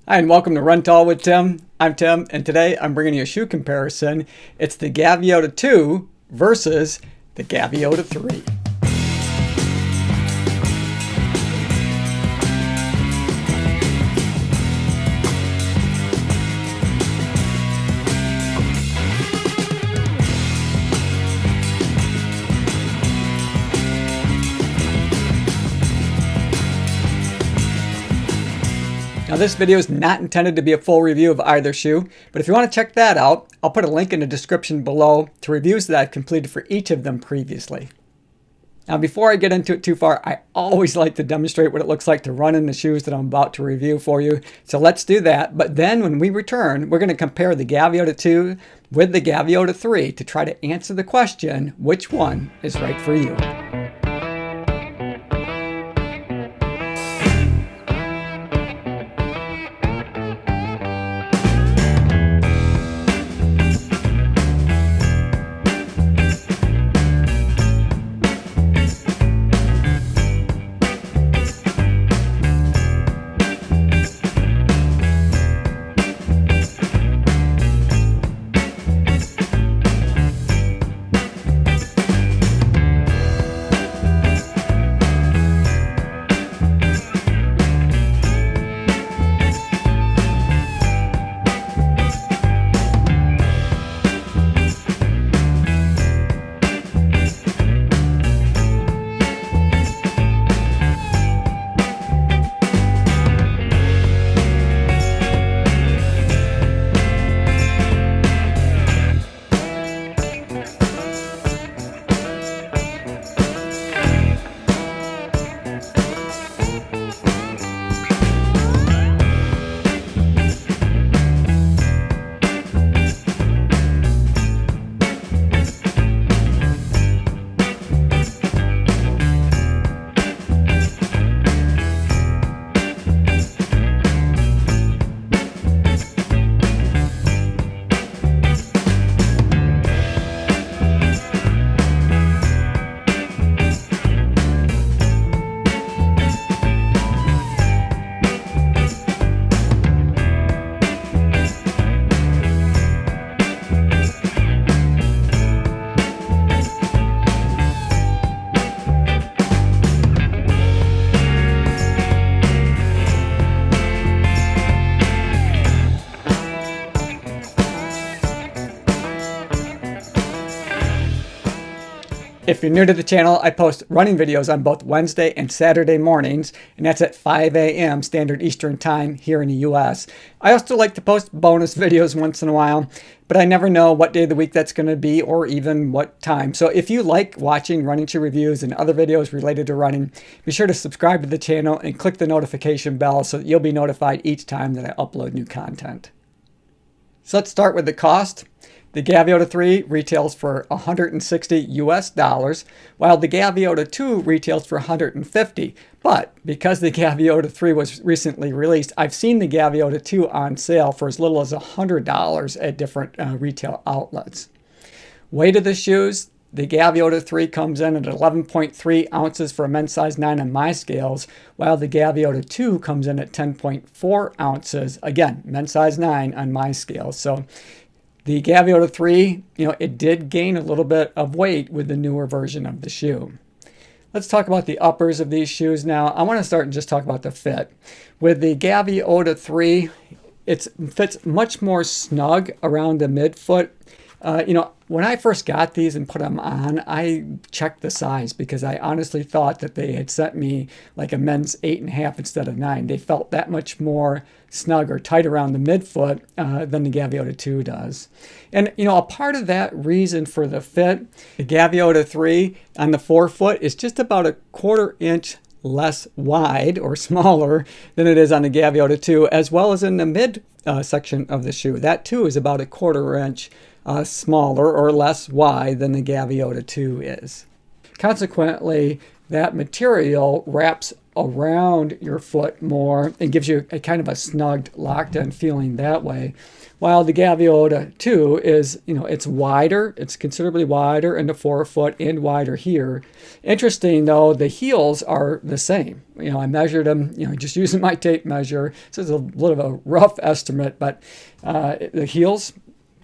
Hi, and welcome to Run Tall with Tim. I'm Tim, and today I'm bringing you a shoe comparison. It's the Gaviota 2 versus the Gaviota 3. Now this video is not intended to be a full review of either shoe, but if you want to check that out, I'll put a link in the description below to reviews that I've completed for each of them previously. Now before I get into it too far, I always like to demonstrate what it looks like to run in the shoes that I'm about to review for you. So let's do that, but then when we return, we're going to compare the Gaviota 2 with the Gaviota 3 to try to answer the question, which one is right for you? If you're new to the channel, I post running videos on both Wednesday and Saturday mornings, and that's at 5 a.m. Standard Eastern Time here in the US. I also like to post bonus videos once in a while, but I never know what day of the week that's going to be or even what time. So if you like watching running shoe reviews and other videos related to running, be sure to subscribe to the channel and click the notification bell so that you'll be notified each time that I upload new content. So let's start with the cost. The Gaviota 3 retails for $160 US, while the Gaviota 2 retails for $150. But because the Gaviota 3 was recently released, I've seen the Gaviota 2 on sale for as little as $100 at different retail outlets. Weight of the shoes, the Gaviota 3 comes in at 11.3 ounces for a men's size 9 on my scales, while the Gaviota 2 comes in at 10.4 ounces, again, men's size 9 on my scales. So the Gaviota 3, it did gain a little bit of weight with the newer version of the shoe. Let's talk about the uppers of these shoes now. I want to start and just talk about the fit. With the Gaviota 3, it fits much more snug around the midfoot. When I first got these and put them on, I checked the size because I honestly thought that they had sent me like a men's 8.5 instead of 9. They felt that much more snug or tight around the midfoot than the Gaviota 2 does. And, a part of that reason for the fit, the Gaviota 3 on the forefoot is just about a 1/4 inch less wide or smaller than it is on the Gaviota 2, as well as in the mid section of the shoe. That too is about a 1/4 inch smaller or less wide than the Gaviota 2 is. Consequently, that material wraps around your foot more and gives you a kind of a snugged, locked-in feeling that way. While the Gaviota 2 is, it's wider. It's considerably wider in the forefoot and wider here. Interesting, though, the heels are the same. I measured them, just using my tape measure. So it's a little of a rough estimate, but the heels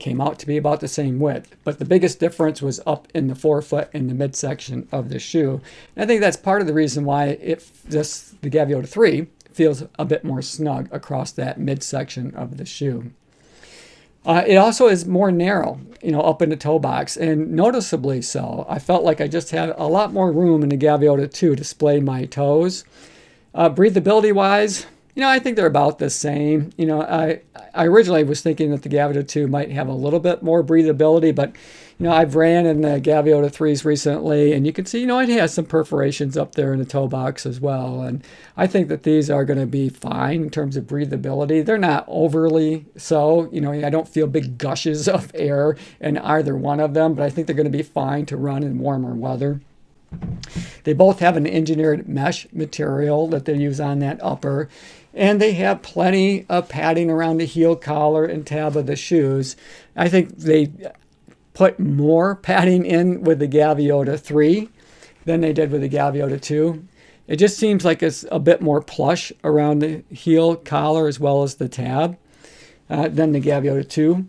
came out to be about the same width. But the biggest difference was up in the forefoot and the midsection of the shoe. And I think that's part of the reason why the Gaviota 3 feels a bit more snug across that midsection of the shoe. It also is more narrow, up in the toe box, and noticeably so. I felt like I just had a lot more room in the Gaviota 2 to display my toes. Breathability-wise, I think they're about the same. I originally was thinking that the Gaviota 2 might have a little bit more breathability, but I've ran in the Gaviota 3s recently, and you can see, it has some perforations up there in the toe box as well. And I think that these are going to be fine in terms of breathability. They're not overly so. I don't feel big gushes of air in either one of them, but I think they're going to be fine to run in warmer weather. They both have an engineered mesh material that they use on that upper, and they have plenty of padding around the heel collar and tab of the shoes. I think they put more padding in with the Gaviota 3 than they did with the Gaviota 2. It just seems like it's a bit more plush around the heel collar as well as the tab than the Gaviota 2.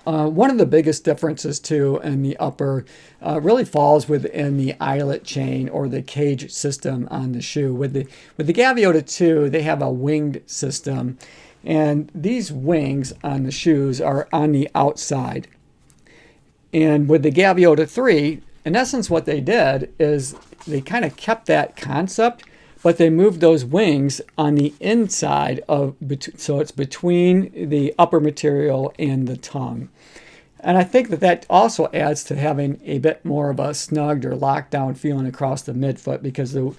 One of the biggest differences too in the upper really falls within the eyelet chain or the cage system on the shoe. With the Gaviota 2, they have a winged system, and these wings on the shoes are on the outside. And with the Gaviota 3, in essence what they did is they kind of kept that concept, but they moved those wings on the inside so it's between the upper material and the tongue. And I think that also adds to having a bit more of a snugged or locked down feeling across the midfoot, because the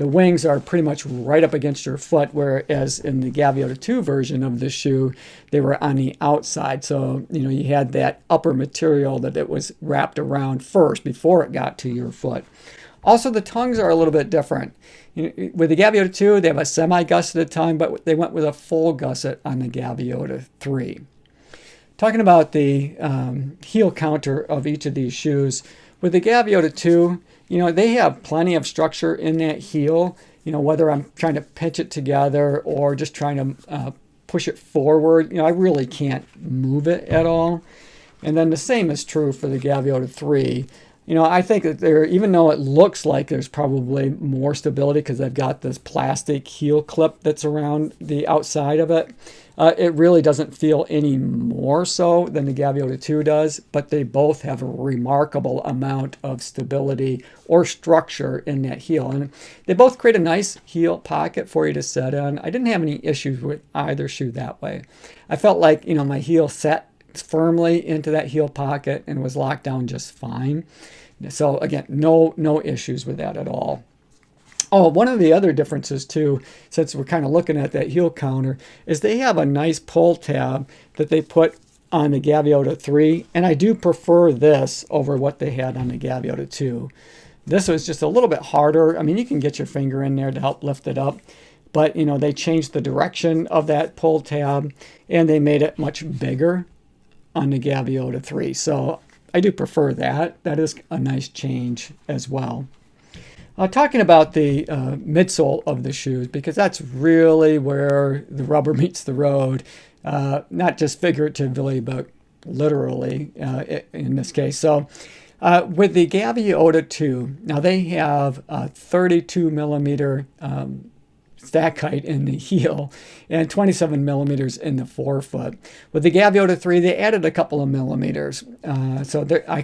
wings are pretty much right up against your foot, whereas in the Gaviota 2 version of the shoe, they were on the outside. So, you had that upper material that it was wrapped around first before it got to your foot. Also, the tongues are a little bit different. With the Gaviota 2, they have a semi-gusseted tongue, but they went with a full gusset on the Gaviota 3. Talking about the heel counter of each of these shoes, with the Gaviota 2, they have plenty of structure in that heel. Whether I'm trying to pinch it together or just trying to push it forward, I really can't move it at all. And then the same is true for the Gaviota 3. I think that even though it looks like there's probably more stability because they've got this plastic heel clip that's around the outside of it, it really doesn't feel any more so than the Gaviota 2 does, but they both have a remarkable amount of stability or structure in that heel. And they both create a nice heel pocket for you to set in. I didn't have any issues with either shoe that way. I felt like, my heel set firmly into that heel pocket and was locked down just fine. So again, no issues with that at all. Oh, one of the other differences too, since we're kind of looking at that heel counter, is they have a nice pull tab that they put on the Gaviota 3, and I do prefer this over what they had on the Gaviota 2. This was just a little bit harder. I mean, you can get your finger in there to help lift it up, but they changed the direction of that pull tab and they made it much bigger on the Gaviota 3. So I do prefer that. That is a nice change as well. Talking about the midsole of the shoes, because that's really where the rubber meets the road, not just figuratively, but literally in this case. So with the Gaviota 2, now they have a 32 millimeter stack height in the heel and 27 millimeters in the forefoot. With the Gaviota 3, they added a couple of millimeters. So I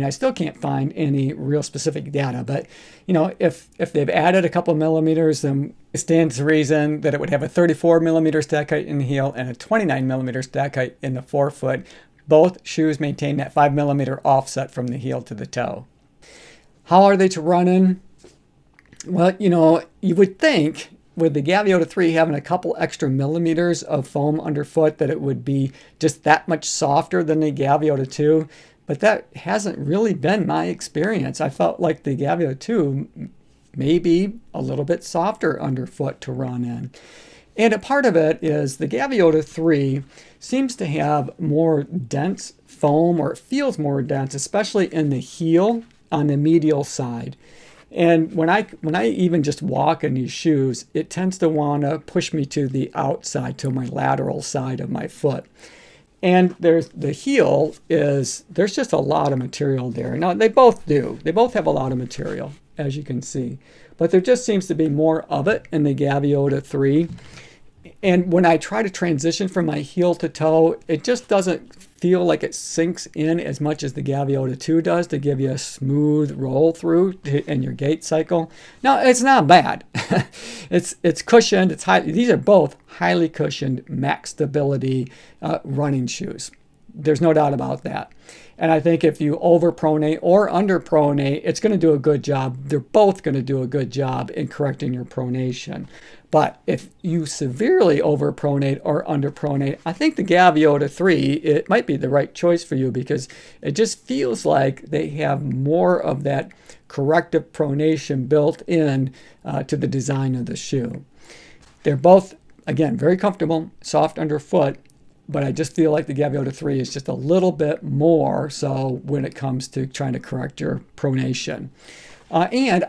still can't find any real specific data, but if they've added a couple of millimeters, then it stands to reason that it would have a 34 millimeter stack height in the heel and a 29 millimeter stack height in the forefoot. Both shoes maintain that 5 millimeter offset from the heel to the toe. How are they to run in? Well, you would think with the Gaviota 3 having a couple extra millimeters of foam underfoot that it would be just that much softer than the Gaviota 2, but that hasn't really been my experience. I felt like the Gaviota 2 maybe a little bit softer underfoot to run in. And a part of it is the Gaviota 3 seems to have more dense foam, or it feels more dense, especially in the heel on the medial side. And when I even just walk in these shoes, it tends to want to push me to the outside, to my lateral side of my foot. And there's the heel there's just a lot of material there. Now they both do. They both have a lot of material, as you can see. But there just seems to be more of it in the Gaviota 3. And when I try to transition from my heel to toe, it just doesn't feel like it sinks in as much as the Gaviota 2 does to give you a smooth roll through in your gait cycle. Now, it's not bad. It's cushioned. These are both highly cushioned, max stability running shoes. There's no doubt about that. And I think if you overpronate or underpronate, it's going to do a good job. They're both going to do a good job in correcting your pronation. But if you severely overpronate or underpronate, I think the Gaviota 3, it might be the right choice for you, because it just feels like they have more of that corrective pronation built in to the design of the shoe. They're both, again, very comfortable, soft underfoot, but I just feel like the Gaviota 3 is just a little bit more so when it comes to trying to correct your pronation. And,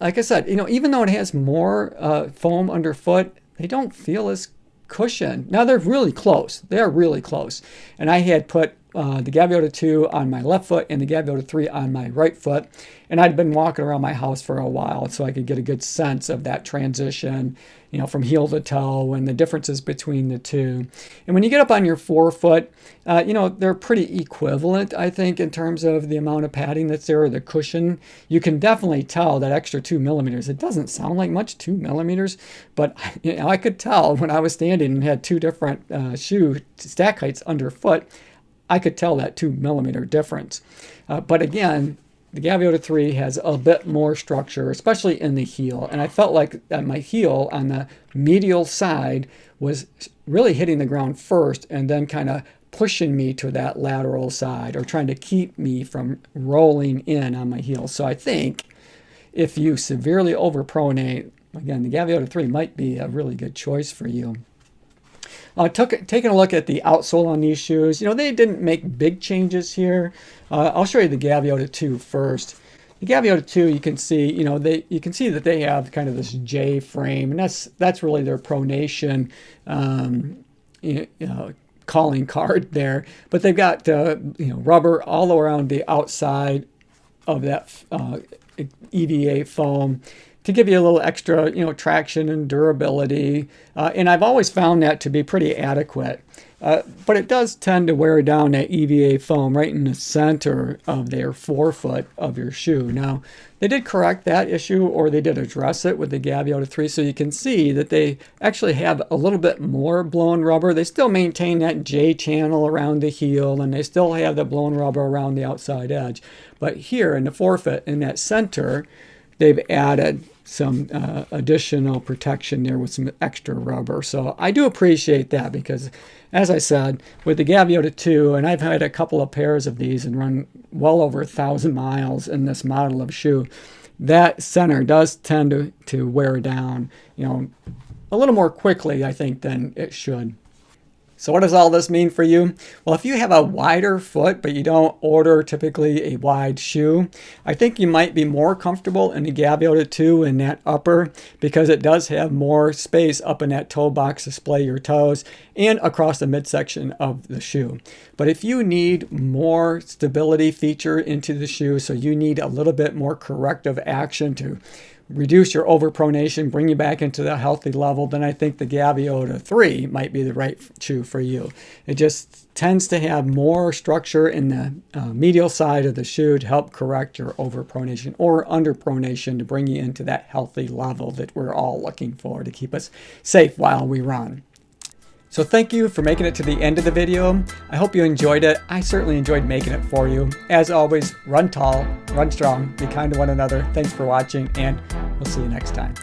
like I said, even though it has more foam underfoot, they don't feel as cushioned. Now, they're really close. They're really close. And I had put the Gaviota 2 on my left foot and the Gaviota 3 on my right foot. And I'd been walking around my house for a while so I could get a good sense of that transition, from heel to toe and the differences between the two. And when you get up on your forefoot, they're pretty equivalent, I think, in terms of the amount of padding that's there, or the cushion. You can definitely tell that extra 2 millimeters. It doesn't sound like much, 2 millimeters, but I could tell when I was standing and had two different shoe stack heights underfoot. I could tell that 2 millimeter difference. But again, the Gaviota 3 has a bit more structure, especially in the heel. And I felt like my heel on the medial side was really hitting the ground first and then kind of pushing me to that lateral side, or trying to keep me from rolling in on my heel. So I think if you severely overpronate, again, the Gaviota 3 might be a really good choice for you. Taking a look at the outsole on these shoes, they didn't make big changes here. I'll show you the Gaviota 2 first. The Gaviota 2, you can see, you can see that they have kind of this J frame, and that's really their pronation, calling card there. But they've got rubber all around the outside of that EVA foam to give you a little extra, traction and durability. And I've always found that to be pretty adequate. But it does tend to wear down that EVA foam right in the center of their forefoot of your shoe. Now, they did correct that issue, or they did address it with the Gaviota 3, so you can see that they actually have a little bit more blown rubber. They still maintain that J channel around the heel, and they still have the blown rubber around the outside edge. But here in the forefoot, in that center, they've added some additional protection there with some extra rubber. So I do appreciate that, because, as I said, with the Gaviota 2, and I've had a couple of pairs of these and run well over 1,000 miles in this model of shoe, that center does tend to wear down, a little more quickly, I think, than it should. So what does all this mean for you? Well, if you have a wider foot, but you don't order typically a wide shoe, I think you might be more comfortable in the Gaviota 2 in that upper, because it does have more space up in that toe box to splay your toes and across the midsection of the shoe. But if you need more stability feature into the shoe, so you need a little bit more corrective action to reduce your overpronation, bring you back into the healthy level, then I think the Gaviota 3 might be the right shoe for you. It just tends to have more structure in the medial side of the shoe to help correct your overpronation or underpronation, to bring you into that healthy level that we're all looking for to keep us safe while we run. So thank you for making it to the end of the video. I hope you enjoyed it. I certainly enjoyed making it for you. As always, run tall, run strong, be kind to one another. Thanks for watching, and we'll see you next time.